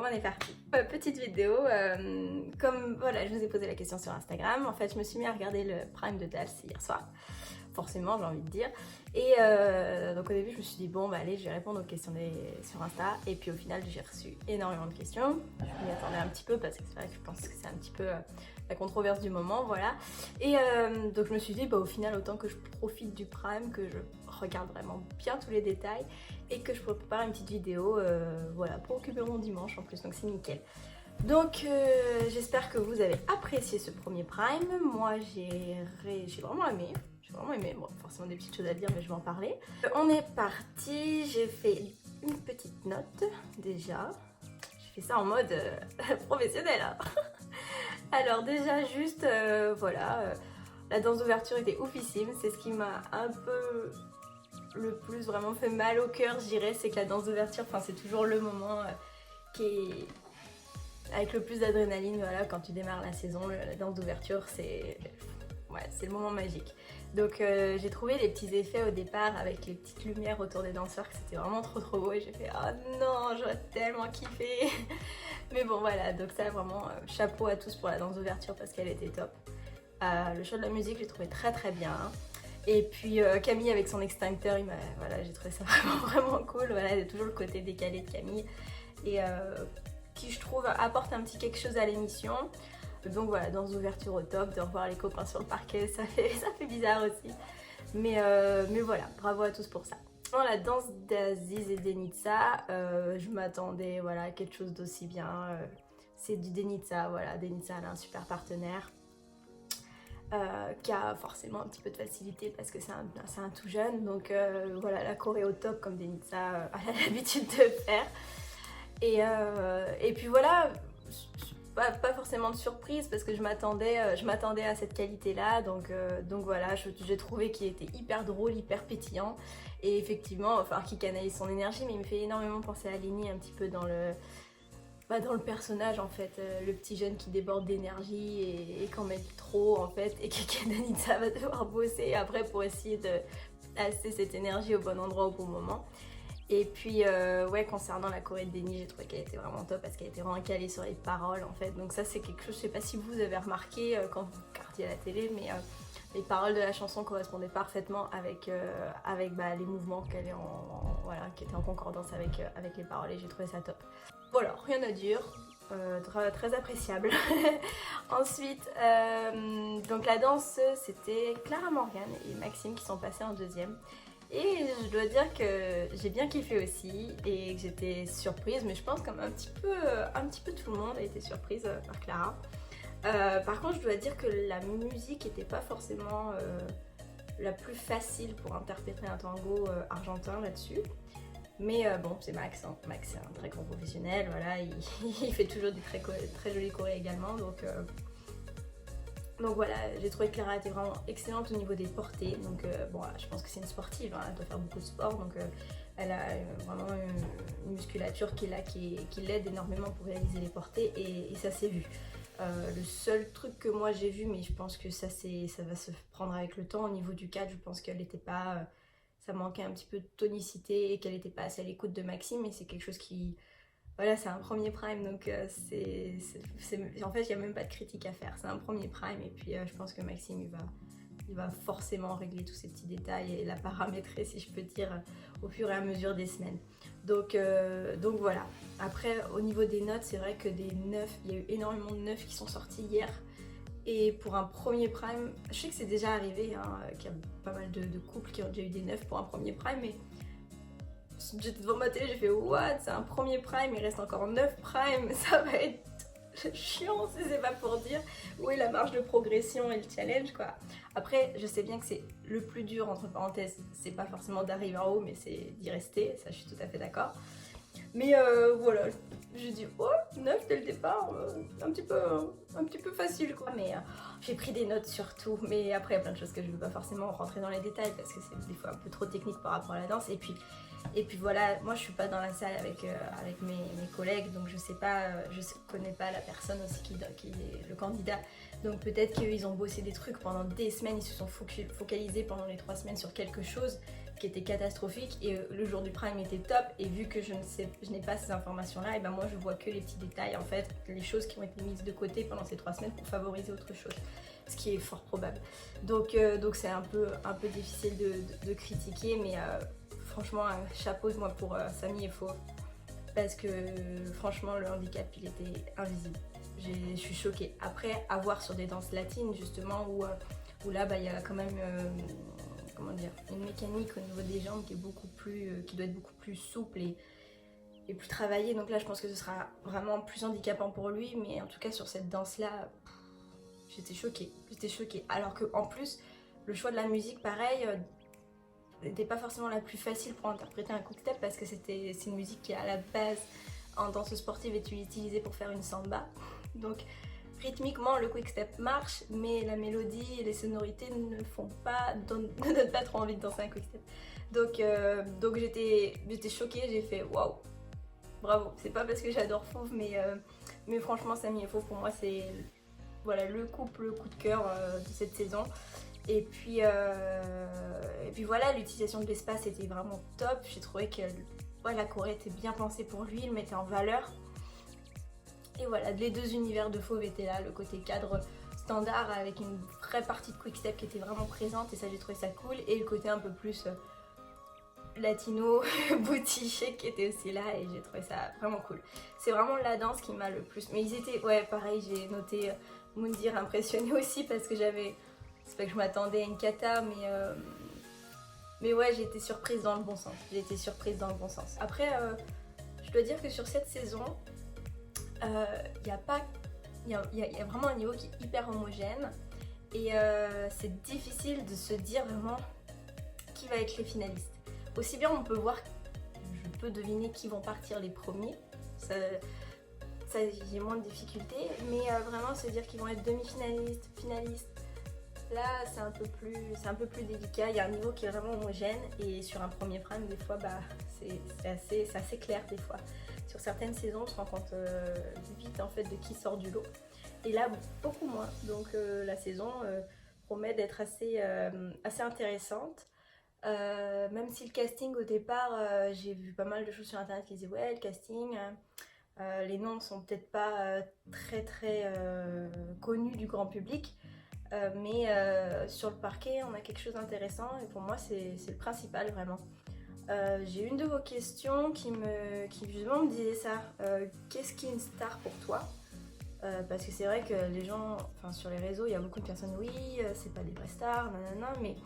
on est parti. Petite vidéo, comme voilà, je vous ai posé la question sur Instagram, en fait je me suis mis à regarder le Prime de Dals hier soir. Forcément, j'ai envie de dire. Et donc au début, je me suis dit, bon, bah allez, je vais répondre aux questions sur Insta. Et puis au final, j'ai reçu énormément de questions. Je m'y attendais un petit peu parce que c'est vrai que je pense que c'est un petit peu la controverse du moment, voilà. Et donc je me suis dit, bah au final, autant que je profite du Prime, que je regarde vraiment bien tous les détails et que je prépare une petite vidéo, voilà, pour occuper mon dimanche en plus, donc c'est nickel. Donc j'espère que vous avez apprécié ce premier Prime. Moi, j'ai vraiment aimé. J'ai vraiment aimé, bon, forcément des petites choses à dire, mais je vais en parler. On est parti, j'ai fait une petite note, déjà. J'ai fait ça en mode professionnel, hein. Alors déjà, juste, voilà, la danse d'ouverture était oufissime. C'est ce qui m'a un peu le plus vraiment fait mal au cœur, je dirais. C'est que la danse d'ouverture, enfin, c'est toujours le moment qui est avec le plus d'adrénaline, voilà, quand tu démarres la saison, la danse d'ouverture, c'est... Ouais, c'est le moment magique. Donc j'ai trouvé les petits effets au départ avec les petites lumières autour des danseurs, que c'était vraiment trop beau et j'ai fait oh non, j'aurais tellement kiffé. Mais bon voilà, donc ça vraiment chapeau à tous pour la danse d'ouverture parce qu'elle était top. Le show de la musique j'ai trouvé très bien. Et puis Camille avec son extincteur, voilà, j'ai trouvé ça vraiment cool. Voilà, il y a toujours le côté décalé de Camille et qui je trouve apporte un petit quelque chose à l'émission. Donc voilà, danse d'ouverture au top, de revoir les copains sur le parquet, ça fait bizarre aussi. Mais voilà, bravo à tous pour ça. Dans la danse d'Aziz et Denitsa, je m'attendais voilà, à quelque chose d'aussi bien. C'est du Denitsa, voilà, Denitsa elle a un super partenaire. Qui a forcément un petit peu de facilité parce que c'est un tout jeune. Donc voilà, la choré au top comme Denitsa elle a l'habitude de faire. Et puis voilà, pas forcément de surprise parce que je m'attendais à cette qualité-là. Donc voilà, j'ai trouvé qu'il était hyper drôle, hyper pétillant. Et effectivement, enfin, qui canalise son énergie, mais il me fait énormément penser à Lenny un petit peu dans le personnage en fait, le petit jeune qui déborde d'énergie et qu'en met trop en fait, et Danitza va devoir bosser après pour essayer de placer cette énergie au bon endroit au bon moment. Et puis ouais, concernant la choré de Denny, j'ai trouvé qu'elle était vraiment top parce qu'elle était vraiment calée sur les paroles en fait. Donc ça c'est quelque chose, je sais pas si vous avez remarqué quand vous regardiez à la télé, mais les paroles de la chanson correspondaient parfaitement avec les mouvements qu'elle est voilà, qui étaient en concordance avec les paroles et j'ai trouvé ça top. Voilà, rien à dire. Très appréciable. Ensuite, donc la danse, c'était Clara Morgan et Maxime qui sont passés en deuxième. Et je dois dire que j'ai bien kiffé aussi et que j'étais surprise, mais je pense comme un petit peu tout le monde a été surprise par Clara. Par contre, je dois dire que la musique n'était pas forcément la plus facile pour interpréter un tango argentin là-dessus. Mais bon, c'est Max, hein. Max c'est un très grand professionnel, voilà, il fait toujours des très jolis chorés également, donc voilà, j'ai trouvé que Clara était vraiment excellente au niveau des portées, donc bon, je pense que c'est une sportive, hein, elle doit faire beaucoup de sport, donc elle a vraiment une musculature qui l'aide énormément pour réaliser les portées et ça s'est vu. Le seul truc que moi j'ai vu, mais je pense que ça va se prendre avec le temps, au niveau du cadre, je pense qu'elle n'était pas... ça manquait un petit peu de tonicité et qu'elle n'était pas assez à l'écoute de Maxime, mais c'est quelque chose qui... Voilà, c'est un premier prime, donc en fait, il n'y a même pas de critique à faire. C'est un premier prime et puis je pense que Maxime, il va forcément régler tous ces petits détails et la paramétrer, si je peux dire, au fur et à mesure des semaines. Donc voilà. Après, au niveau des notes, c'est vrai que des 9, il y a eu énormément de 9 qui sont sortis hier. Et pour un premier prime, je sais que c'est déjà arrivé, hein, qu'il y a pas mal de couples qui ont déjà eu des 9 pour un premier prime, mais j'étais devant ma télé, j'ai fait what, c'est un premier prime, il reste encore 9 primes, ça va être chiant si c'est pas pour dire où est la marge de progression et le challenge quoi. Après, je sais bien que c'est le plus dur, entre parenthèses, c'est pas forcément d'arriver en haut, mais c'est d'y rester, ça je suis tout à fait d'accord. Mais voilà, j'ai dit oh 9 dès le départ, un petit peu facile quoi. Mais j'ai pris des notes sur tout, mais après il y a plein de choses que je ne veux pas forcément rentrer dans les détails parce que c'est des fois un peu trop technique par rapport à la danse. Et puis voilà, moi je suis pas dans la salle avec mes collègues, donc je sais pas, je connais pas la personne aussi qui est le candidat. Donc peut-être qu'ils ont bossé des trucs pendant des semaines, ils se sont focalisés pendant les 3 semaines sur quelque chose qui était catastrophique et le jour du prime était top, et vu que je n'ai pas ces informations là, et ben moi je vois que les petits détails en fait, les choses qui ont été mises de côté pendant ces 3 semaines pour favoriser autre chose, ce qui est fort probable. Donc c'est un peu difficile de critiquer, mais franchement un chapeau de moi pour Samy et Fauve, parce que franchement le handicap il était invisible. Je suis choquée. Après, à voir sur des danses latines justement où là il y a quand même comment dire, une mécanique au niveau des jambes qui est beaucoup plus, qui doit être beaucoup plus souple et plus travaillée. Donc là je pense que ce sera vraiment plus handicapant pour lui, mais en tout cas sur cette danse là, j'étais choquée. Alors que en plus le choix de la musique pareil n'était pas forcément la plus facile pour interpréter un quick-step, parce que c'est une musique qui à la base en danse sportive est utilisée pour faire une samba. Donc rythmiquement le quick-step marche, mais la mélodie et les sonorités ne donnent pas trop envie de danser un quick-step. Donc j'étais choquée, j'ai fait waouh, bravo. C'est pas parce que j'adore Fauve, mais franchement Samy et Fauve pour moi c'est voilà le coup de cœur de cette saison. Et puis voilà, l'utilisation de l'espace était vraiment top. J'ai trouvé que la choré était bien pensée pour lui, il le mettait en valeur. Et voilà, les 2 univers de Fauve étaient là, le côté cadre standard avec une vraie partie de quick-step qui était vraiment présente, et ça j'ai trouvé ça cool, et le côté un peu plus latino, booty chic qui était aussi là, et j'ai trouvé ça vraiment cool. C'est vraiment la danse qui m'a le plus... Mais ils étaient, ouais pareil, j'ai noté Moundir impressionné aussi, parce que c'est pas que je m'attendais à une cata, mais ouais, j'ai été surprise dans le bon sens. Après, je dois dire que sur cette saison, il y a vraiment un niveau qui est hyper homogène, et c'est difficile de se dire vraiment qui va être les finalistes. Aussi bien on peut voir, je peux deviner qui vont partir les premiers, ça j'ai moins de difficultés, mais vraiment se dire qu'ils vont être demi-finalistes, finalistes, là c'est un peu plus délicat. Il y a un niveau qui est vraiment homogène, et sur un premier prime des fois c'est assez clair des fois. Sur certaines saisons on se rend compte vite en fait de qui sort du lot, et là beaucoup moins. Donc la saison promet d'être assez intéressante. Même si le casting au départ, j'ai vu pas mal de choses sur internet qui disaient ouais le casting, les noms sont peut-être pas très connus du grand public, mais sur le parquet on a quelque chose d'intéressant, et pour moi c'est le principal vraiment. J'ai une de vos questions qui justement me disait ça, qu'est-ce qui est une star pour toi? Parce que c'est vrai que les gens, enfin sur les réseaux il y a beaucoup de personnes, oui c'est pas des vraies stars, nanana, mais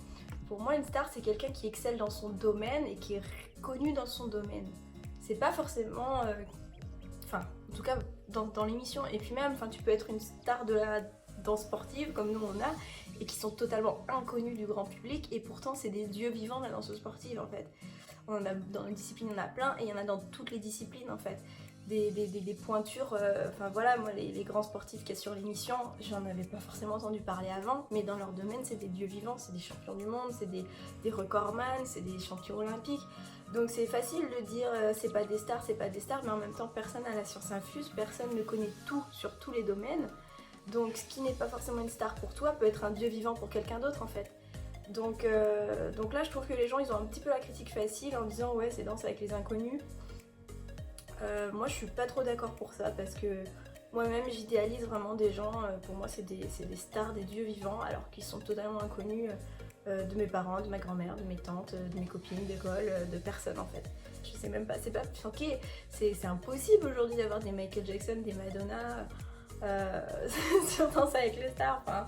pour moi une star c'est quelqu'un qui excelle dans son domaine et qui est connu dans son domaine. C'est pas forcément, enfin en tout cas dans l'émission, et puis même tu peux être une star de la danse sportive comme nous on a, et qui sont totalement inconnus du grand public, et pourtant c'est des dieux vivants de la danse sportive en fait. On en a, dans les disciplines on en a plein, et il y en a dans toutes les disciplines en fait. Des pointures, enfin voilà, moi les grands sportifs qu'il y a sur l'émission, j'en avais pas forcément entendu parler avant, mais dans leur domaine c'est des dieux vivants, c'est des champions du monde, c'est des recordman, c'est des champions olympiques. Donc c'est facile de dire c'est pas des stars, mais en même temps personne n'a la science infuse, personne ne connaît tout sur tous les domaines. Donc ce qui n'est pas forcément une star pour toi peut être un dieu vivant pour quelqu'un d'autre en fait. Donc là je trouve que les gens ils ont un petit peu la critique facile en disant ouais c'est Danse avec les inconnus. Moi je suis pas trop d'accord pour ça, parce que moi-même j'idéalise vraiment des gens, pour moi c'est des stars, des dieux vivants, alors qu'ils sont totalement inconnus de mes parents, de ma grand-mère, de mes tantes, de mes copines d'école, de personne en fait. Je sais même pas, c'est pas ok, c'est impossible aujourd'hui d'avoir des Michael Jackson, des Madonna sur Danse avec les stars. Enfin,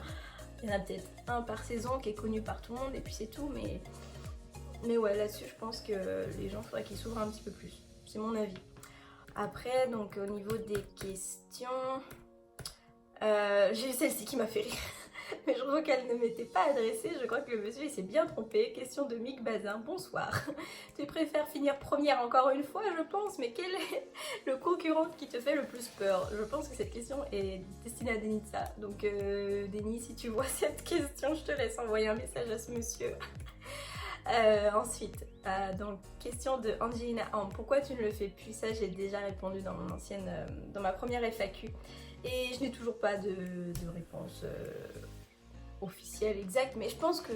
il y en a peut-être un par saison qui est connu par tout le monde et puis c'est tout, mais ouais là-dessus je pense que les gens faudrait qu'ils s'ouvrent un petit peu plus, c'est mon avis. Après, donc au niveau des questions, j'ai eu celle-ci qui m'a fait rire, mais je crois qu'elle ne m'était pas adressée, je crois que le monsieur il s'est bien trompé. Question de Mick Bazin, bonsoir. Tu préfères finir première encore une fois, je pense, mais quel est le concurrent qui te fait le plus peur? Je pense que cette question est destinée à Denitsa, donc Denis, si tu vois cette question, je te laisse envoyer un message à ce monsieur. Ensuite, donc question de Angelina Am, pourquoi tu ne le fais plus? Ça j'ai déjà répondu dans mon dans ma première FAQ, et je n'ai toujours pas de réponse officielle exacte, mais je pense que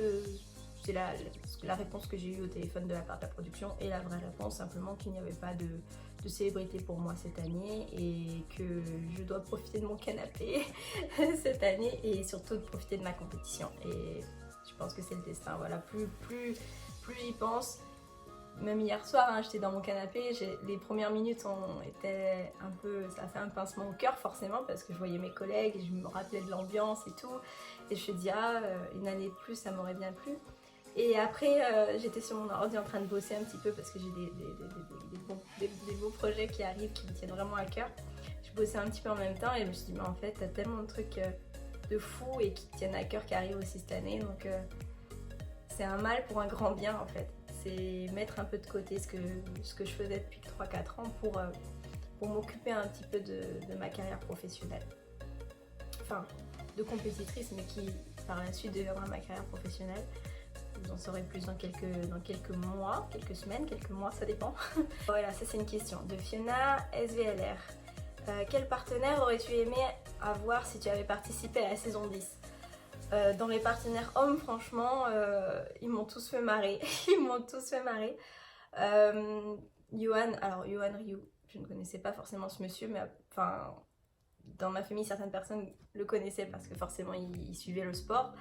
c'est la réponse que j'ai eue au téléphone de la part de la production, et la vraie réponse simplement qu'il n'y avait pas de célébrité pour moi cette année et que je dois profiter de mon canapé cette année et surtout de profiter de ma compétition. Et je pense que c'est le destin, voilà, plus j'y pense. Même hier soir, hein, j'étais dans mon canapé, les premières minutes ont été un peu, ça a fait un pincement au cœur forcément parce que je voyais mes collègues et je me rappelais de l'ambiance et tout. Et je me dis, une année de plus, ça m'aurait bien plu. Et après, j'étais sur mon ordi en train de bosser un petit peu parce que j'ai des beaux projets qui arrivent, qui me tiennent vraiment à cœur. Je bossais un petit peu en même temps et je me suis dit, mais en fait, t'as tellement de trucs de fous et qui te tiennent à cœur qui arrivent aussi cette année. Donc c'est un mal pour un grand bien en fait. C'est mettre un peu de côté ce que je faisais depuis 3-4 ans pour m'occuper un petit peu de ma carrière professionnelle. Enfin, de compétitrice, mais qui par la suite deviendra ma carrière professionnelle. Vous en saurez plus dans quelques mois, quelques semaines, quelques mois, ça dépend. Voilà, ça c'est une question de Fiona SVLR. Quel partenaire aurais-tu aimé avoir si tu avais participé à la saison 10 ? Dans les partenaires hommes, franchement, ils m'ont tous fait marrer. Ils m'ont tous fait marrer. Johan Ryu, je ne connaissais pas forcément ce monsieur, mais enfin, dans ma famille, certaines personnes le connaissaient parce que forcément, ils suivaient le sport.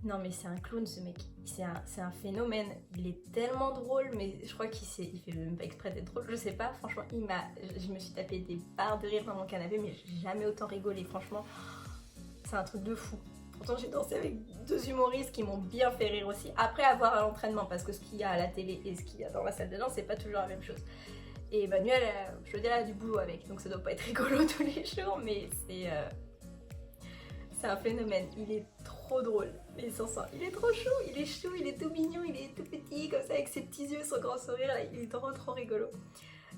Non mais c'est un clown ce mec, c'est un phénomène, il est tellement drôle, mais je crois qu'il fait même pas exprès d'être drôle, je sais pas, franchement je me suis tapé des barres de rire dans mon canapé, mais j'ai jamais autant rigolé, franchement, c'est un truc de fou. Pourtant j'ai dansé avec 2 humoristes qui m'ont bien fait rire aussi, après avoir à l'entraînement, parce que ce qu'il y a à la télé et ce qu'il y a dans la salle de danse, c'est pas toujours la même chose. Et Manuel, je veux dire, elle a du boulot avec, donc ça doit pas être rigolo tous les jours, mais c'est un phénomène, il est trop drôle, il s'en sort, il est trop chou, il est tout mignon, il est tout petit comme ça avec ses petits yeux, son grand sourire, là, il est trop rigolo.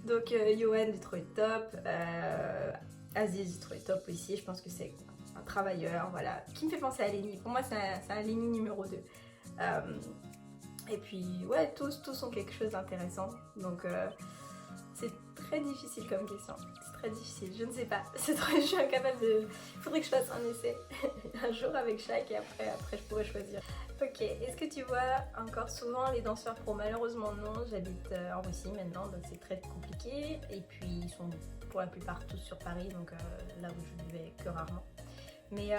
Donc Johan du trop top, Aziz du trop top aussi, je pense que c'est un travailleur, voilà, qui me fait penser à Lenny, pour moi c'est un Lenny numéro 2. Et puis ouais, tous ont quelque chose d'intéressant, donc c'est très difficile comme question. Très difficile, je ne sais pas, je suis incapable de... Il faudrait que je fasse un essai un jour avec chaque et après je pourrais choisir. Ok, est-ce que tu vois encore souvent les danseurs pro? Malheureusement non, j'habite en Russie maintenant, donc c'est très compliqué. Et puis ils sont pour la plupart tous sur Paris, donc là où je vivais que rarement. Mais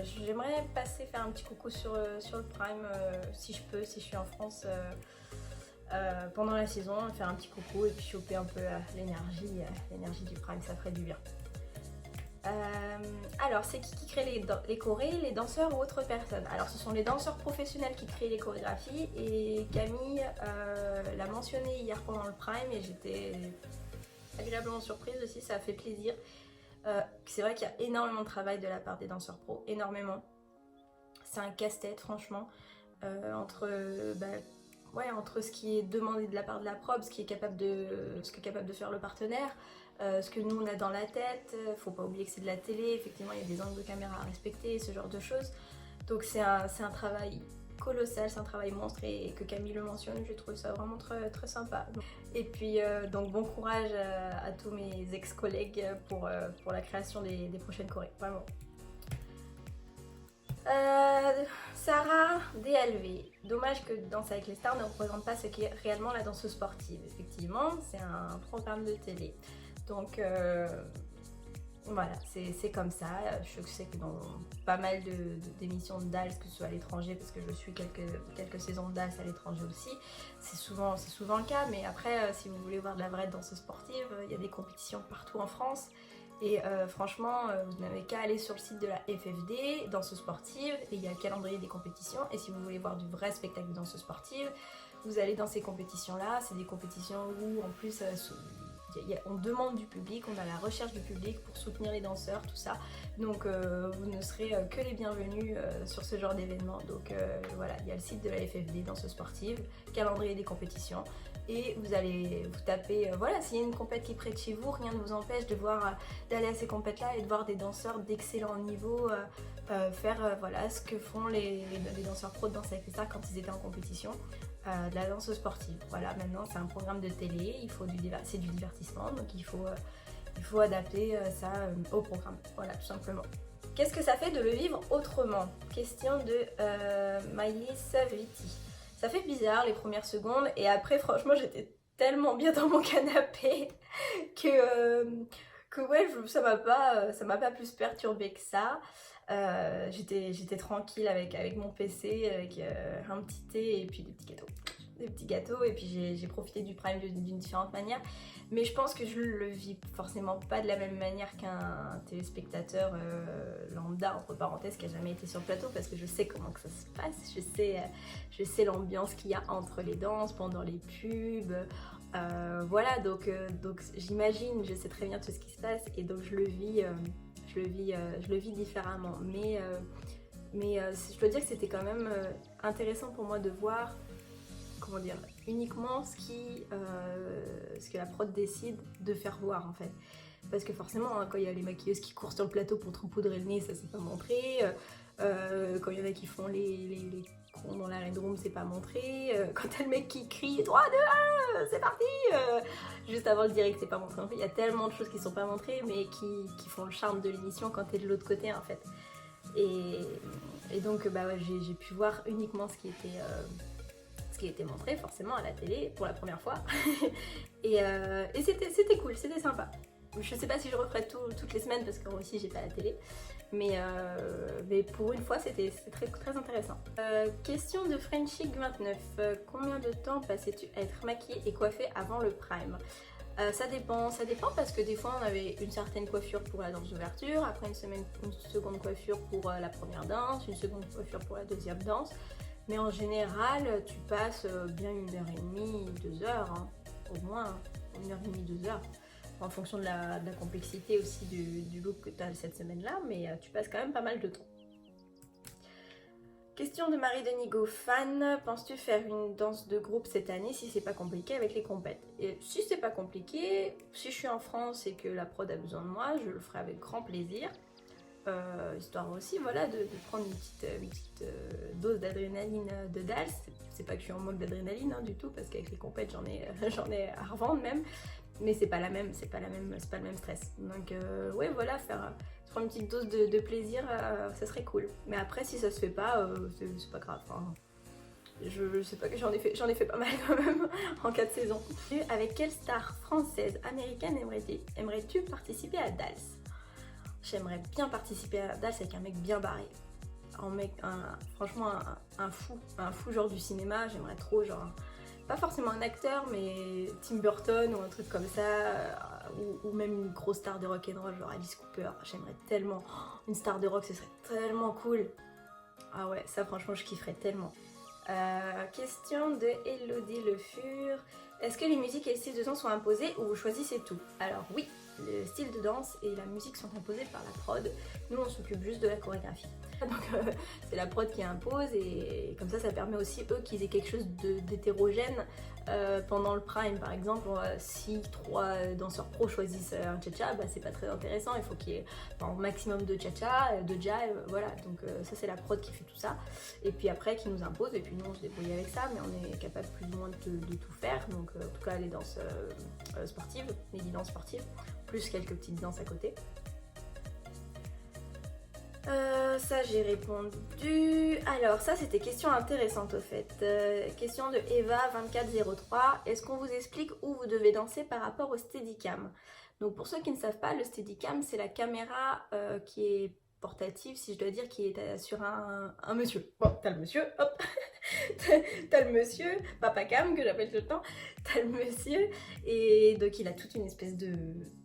j'aimerais passer faire un petit coucou sur le Prime, si je peux, si je suis en France. Pendant la saison, faire un petit coucou et puis choper un peu l'énergie du Prime, ça ferait du bien. Alors, c'est qui crée les chorés, les danseurs ou autres personnes? Alors, ce sont les danseurs professionnels qui créent les chorégraphies et Camille l'a mentionné hier pendant le Prime et j'étais agréablement surprise aussi, ça a fait plaisir. C'est vrai qu'il y a énormément de travail de la part des danseurs pros, énormément. C'est un casse-tête franchement, entre ce qui est demandé de la part de la prod, ce qu'est capable de faire le partenaire, ce que nous on a dans la tête. Faut pas oublier que c'est de la télé, effectivement il y a des angles de caméra à respecter, ce genre de choses. Donc c'est un travail colossal, c'est un travail monstre et que Camille le mentionne, je trouve ça vraiment très, très sympa. Et puis donc bon courage à tous mes ex-collègues pour la création des prochaines chorés, vraiment. Sarah DLV, dommage que Danse avec les stars ne représente pas ce qu'est réellement la danse sportive. Effectivement, c'est un programme de télé. Donc voilà, c'est comme ça. Je sais que dans pas mal d'émissions de DALS, que ce soit à l'étranger, parce que je suis quelques saisons de DALS à l'étranger aussi, c'est souvent le cas. Mais après, si vous voulez voir de la vraie danse sportive, il y a des compétitions partout en France. Et franchement, vous n'avez qu'à aller sur le site de la FFD, danse sportive, et il y a le calendrier des compétitions. Et si vous voulez voir du vrai spectacle de danse sportive, vous allez dans ces compétitions-là. C'est des compétitions où, en plus, on demande du public, on a la recherche du public pour soutenir les danseurs, tout ça. Donc, vous ne serez que les bienvenus sur ce genre d'événement. Donc, voilà, il y a le site de la FFD, danse sportive, calendrier des compétitions. Et vous allez vous taper, voilà, s'il y a une compète qui est près de chez vous, rien ne vous empêche d'aller à ces compètes-là et de voir des danseurs d'excellent niveau faire voilà, ce que font les danseurs pros de Danse avec les stars quand ils étaient en compétition, de la danse sportive. Voilà, maintenant c'est un programme de télé, c'est du divertissement, donc il faut adapter ça au programme, voilà, tout simplement. Qu'est-ce que ça fait de le vivre autrement? Question de Maïlis Viti. Ça fait bizarre les premières secondes et après franchement j'étais tellement bien dans mon canapé que ouais, ça m'a pas plus perturbée que ça. J'étais tranquille avec mon PC, avec un petit thé et puis des petits gâteaux et puis j'ai profité du Prime d'une différente manière. Mais je pense que je le vis forcément pas de la même manière qu'un téléspectateur lambda, entre parenthèses, qui a jamais été sur le plateau, parce que je sais comment que ça se passe, je sais l'ambiance qu'il y a entre les danses, pendant les pubs, voilà, donc j'imagine, je sais très bien tout ce qui se passe et donc je le vis différemment. Mais je dois dire que c'était quand même intéressant pour moi de voir, comment dire, uniquement ce que la prod décide de faire voir en fait. Parce que forcément, hein, quand il y a les maquilleuses qui courent sur le plateau pour te poudrer le nez, ça c'est pas montré. Quand il y en a qui font les cons dans la Red Room, c'est pas montré. Quand t'as le mec qui crie 3, 2, 1, c'est parti, juste avant le direct, c'est pas montré. En fait, il y a tellement de choses qui sont pas montrées, mais qui font le charme de l'émission quand t'es de l'autre côté en fait. Et donc, bah ouais, j'ai pu voir uniquement ce qui était montré forcément à la télé pour la première fois. et c'était cool, c'était sympa. Je sais pas si je referai toutes les semaines parce que moi aussi j'ai pas la télé, mais pour une fois c'était très, très intéressant. Question de Frenchic29, combien de temps passais-tu à être maquillée et coiffée avant le Prime? Ça dépend parce que des fois on avait une certaine coiffure pour la danse d'ouverture, après une seconde coiffure pour la première danse, une seconde coiffure pour la deuxième danse. Mais en général, tu passes bien 1h30, 2 heures, hein, au moins 1h30, 2 heures, en fonction de la complexité aussi du look que tu as cette semaine-là, mais tu passes quand même pas mal de temps. Question de Marie-Denis Goffan, penses-tu faire une danse de groupe cette année si c'est pas compliqué avec les compètes? Et si c'est pas compliqué, si je suis en France et que la prod a besoin de moi, je le ferai avec grand plaisir. Histoire aussi voilà, de prendre une petite dose d'adrénaline de Dals. C'est pas que je suis en manque d'adrénaline hein, du tout, parce qu'avec les compètes j'en ai à revendre même, mais c'est pas le même stress. Donc ouais voilà, se prendre une petite dose de plaisir, ça serait cool. Mais après si ça se fait pas, c'est pas grave. Enfin, je sais pas, j'en ai fait pas mal quand même en 4 saisons. Avec quelle star française, américaine aimerais-tu participer à Dals? J'aimerais bien participer à Dals avec un mec bien barré. Franchement un fou genre du cinéma. J'aimerais trop, genre, pas forcément un acteur, mais Tim Burton ou un truc comme ça, ou même une grosse star de rock'n'roll, genre Alice Cooper. J'aimerais tellement. Une star de rock, ce serait tellement cool. Ah ouais, ça franchement, je kifferais tellement. Question de Elodie Le Fur. Est-ce que les musiques et les styles de danse sont imposés ou vous choisissez tout? Alors oui, le style de danse et la musique sont imposés par la prod. Nous, on s'occupe juste de la chorégraphie. Donc c'est la prod qui impose et comme ça permet aussi eux qu'ils aient quelque chose d'hétérogène pendant le Prime. Par exemple, si 3 danseurs pros choisissent un cha-cha, bah, c'est pas très intéressant. Il faut qu'il y ait un maximum de cha-cha, de jive, voilà. Donc ça c'est la prod qui fait tout ça. Et puis après qui nous impose, et puis nous on se débrouille avec ça, mais on est capable plus ou moins de tout faire. Donc en tout cas les danses sportives, les 10 danses sportives, plus quelques petites danses à côté. Ça j'ai répondu. Alors ça c'était question intéressante au fait. Question de Eva2403. Est-ce qu'on vous explique où vous devez danser par rapport au Steadicam? Donc pour ceux qui ne savent pas, le Steadicam c'est la caméra qui est portative, si je dois dire, qui est sur un monsieur. Bon, t'as le monsieur, hop, t'as le monsieur, Papa Cam que j'appelle tout le temps, t'as le monsieur, et donc il a toute une espèce de,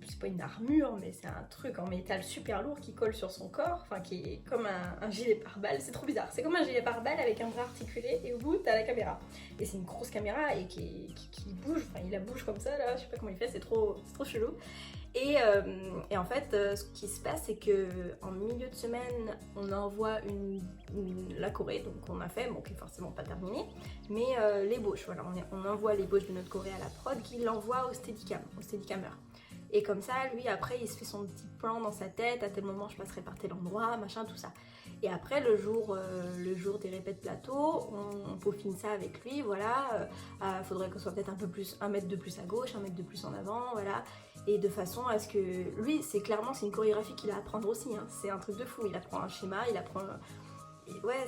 c'est pas une armure, mais c'est un truc en métal super lourd qui colle sur son corps, enfin qui est comme un gilet pare-balles, c'est trop bizarre, c'est comme un gilet pare-balles avec un bras articulé, et au bout t'as la caméra. Et c'est une grosse caméra et qui bouge, enfin il la bouge comme ça là, je sais pas comment il fait, c'est trop chelou. Et en fait, ce qui se passe, c'est que en milieu de semaine, on envoie la choré, donc on a fait, bon, qui est forcément pas terminé, mais l'ébauche, voilà, on envoie l'ébauche de notre choré à la prod, qui l'envoie au Steadicammer. Et comme ça, lui, après, il se fait son petit plan dans sa tête, à tel moment, je passerai par tel endroit, machin, tout ça. Et après, le jour des répètes plateau, on peaufine ça avec lui, voilà. Faudrait qu'on soit peut-être un mètre de plus à gauche, un mètre de plus en avant, voilà. Et de façon à ce que... Lui, c'est une chorégraphie qu'il a à apprendre aussi, hein. C'est un truc de fou, il apprend un schéma, il apprend... Ouais,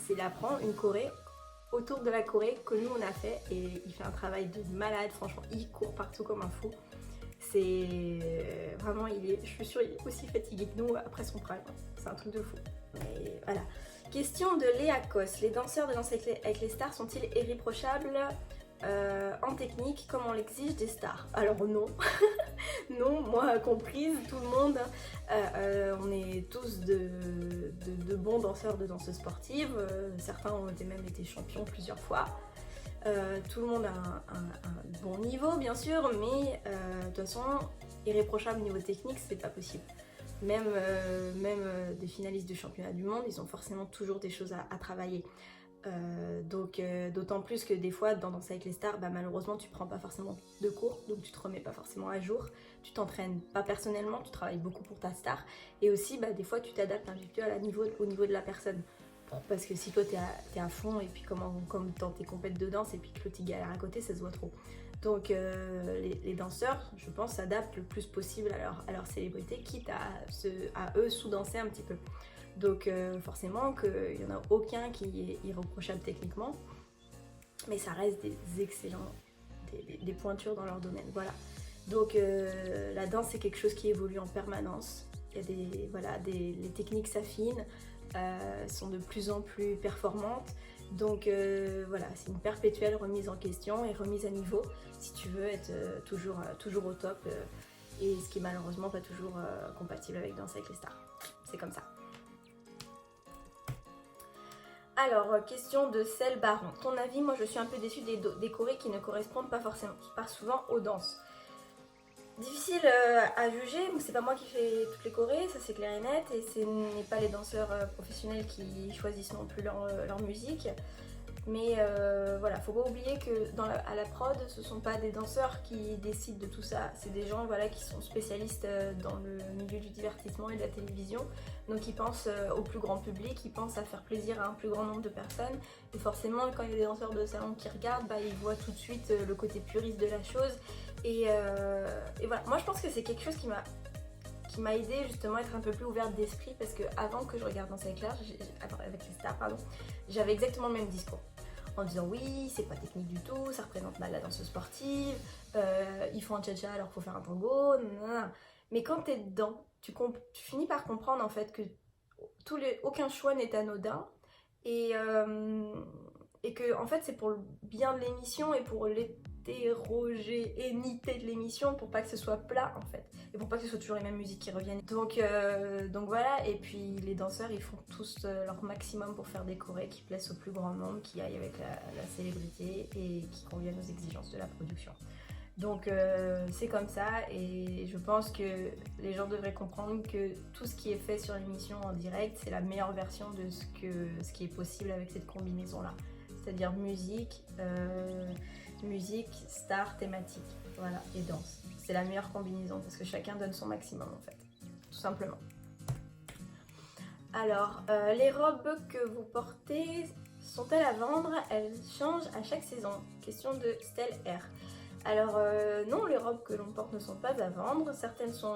il apprend une choré autour de la choré que nous on a fait, et il fait un travail de malade, franchement il court partout comme un fou. C'est vraiment, je suis sûre il est aussi fatigué que nous après son prime, c'est un truc de fou. Mais voilà. Question de Léa Cos, les danseurs de Danse avec les stars sont-ils irréprochables en technique comme on l'exige des stars? Alors non, non, moi comprise, tout le monde, on est tous de bons danseurs, de danseuses sportives, certains ont même été champions plusieurs fois. Tout le monde a un bon niveau bien sûr, mais de toute façon irréprochable niveau technique c'est pas possible. Même des finalistes de championnat du monde, ils ont forcément toujours des choses à travailler. Donc d'autant plus que des fois dans Danse avec les stars, malheureusement tu prends pas forcément de cours, donc tu te remets pas forcément à jour, tu t'entraînes pas personnellement, tu travailles beaucoup pour ta star, et aussi des fois tu t'adaptes un petit peu au niveau de la personne. Parce que si toi t'es à fond et puis comme dans tes compètes de danse et puis que l'autre il galère à côté, ça se voit trop. Donc les danseurs, je pense, s'adaptent le plus possible à leur célébrité, quitte à eux sous-danser un petit peu. Donc forcément qu'il n'y en a aucun qui est irréprochable techniquement, mais ça reste des excellents, des pointures dans leur domaine. Voilà. Donc la danse c'est quelque chose qui évolue en permanence. Il y a les techniques s'affinent. Sont de plus en plus performantes, donc voilà, c'est une perpétuelle remise en question et remise à niveau si tu veux être toujours au top, et ce qui est malheureusement pas toujours compatible avec Danse avec les stars, c'est comme ça. Alors, question de Celle Baron, ton avis? Moi je suis un peu déçue des chorés qui ne correspondent pas souvent aux danses. Difficile à juger, c'est pas moi qui fais toutes les chorés, ça c'est clair et net, et ce n'est pas les danseurs professionnels qui choisissent non plus leur musique. Mais voilà, faut pas oublier que à la prod, ce sont pas des danseurs qui décident de tout ça, c'est des gens qui sont spécialistes dans le milieu du divertissement et de la télévision, donc ils pensent au plus grand public, ils pensent à faire plaisir à un plus grand nombre de personnes, et forcément quand il y a des danseurs de salon qui regardent, ils voient tout de suite le côté puriste de la chose, et voilà, moi je pense que c'est quelque chose qui m'a aidé justement à être un peu plus ouverte d'esprit, parce que avant que je regarde Danse avec les stars, j'avais exactement le même discours. En disant oui, c'est pas technique du tout, ça représente mal la danse sportive, ils font un cha-cha alors qu'il faut faire un tango, nanana. Mais quand t'es dedans, tu finis par comprendre en fait que aucun choix n'est anodin, et que en fait c'est pour le bien de l'émission et pour l'hétérogénéité de l'émission, pour pas que ce soit plat en fait, et pour pas que ce soit toujours les mêmes musiques qui reviennent. Donc voilà, et puis les danseurs ils font tous leur maximum pour faire des chorés qui plaisent au plus grand nombre, qui aillent avec la célébrité et qui conviennent aux exigences de la production. Donc c'est comme ça, et je pense que les gens devraient comprendre que tout ce qui est fait sur l'émission en direct, c'est la meilleure version de ce qui est possible avec cette combinaison là, c'est-à-dire musique, star, thématique, voilà, et danse. C'est la meilleure combinaison parce que chacun donne son maximum en fait, tout simplement. Alors, les robes que vous portez sont-elles à vendre? Elles changent à chaque saison? Question de Stell R. Alors non, les robes que l'on porte ne sont pas à vendre, certaines sont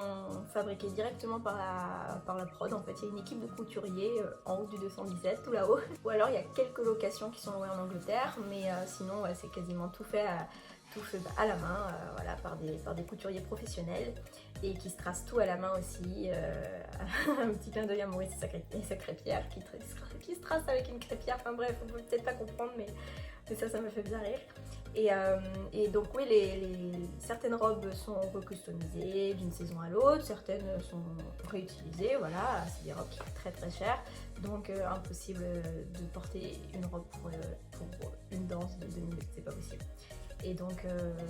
fabriquées directement par la prod, en fait il y a une équipe de couturiers en haut du 217, tout là-haut, ou alors il y a quelques locations qui sont louées en Angleterre, mais sinon c'est quasiment tout fait à la main, voilà, par des couturiers professionnels, et qui se tracent tout à la main aussi, un petit clin d'œil à Maurice et sa crêpière qui se trace avec une crêpière, enfin bref, on peut peut-être pas comprendre, mais ça me fait bien rire. Et donc oui, certaines robes sont recustomisées d'une saison à l'autre, certaines sont réutilisées, voilà, c'est des robes qui coûtent très très cher, donc impossible de porter une robe pour une danse de 2 minutes, c'est pas possible. Et donc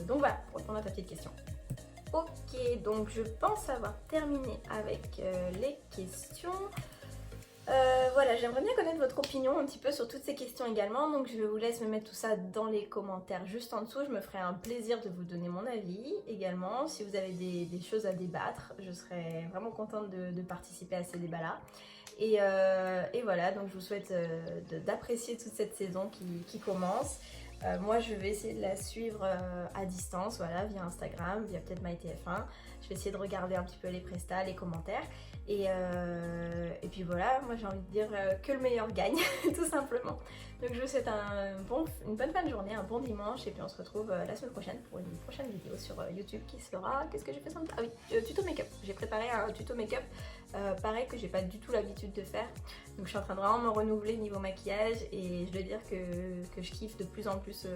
voilà, pour répondre à ta petite question. Ok, donc je pense avoir terminé avec les questions. Voilà, j'aimerais bien connaître votre opinion un petit peu sur toutes ces questions également, donc je vous laisse me mettre tout ça dans les commentaires juste en dessous. Je me ferai un plaisir de vous donner mon avis également. Si vous avez des choses à débattre, je serais vraiment contente de participer à ces débats-là. Et voilà, donc je vous souhaite d'apprécier toute cette saison qui commence. Moi je vais essayer de la suivre à distance, voilà, via Instagram, via peut-être MyTF1. Je vais essayer de regarder un petit peu les prestats, les commentaires. Et puis voilà, moi j'ai envie de dire que le meilleur gagne, tout simplement. Donc je vous souhaite une bonne fin de journée, un bon dimanche, et puis on se retrouve la semaine prochaine pour une prochaine vidéo sur YouTube qui sera... Qu'est-ce que j'ai fait sans... Ah oui, tuto make-up. J'ai préparé un tuto make-up, pareil que j'ai pas du tout l'habitude de faire. Donc je suis en train de vraiment me renouveler niveau maquillage, et je dois dire que je kiffe de plus en plus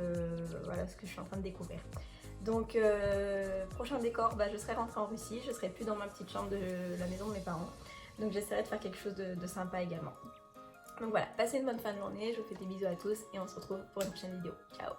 voilà, ce que je suis en train de découvrir. Donc prochain décor, je serai rentrée en Russie, je serai plus dans ma petite chambre de la maison de mes parents. Donc j'essaierai de faire quelque chose de sympa également. Donc voilà, passez une bonne fin de journée, je vous fais des bisous à tous et on se retrouve pour une prochaine vidéo. Ciao!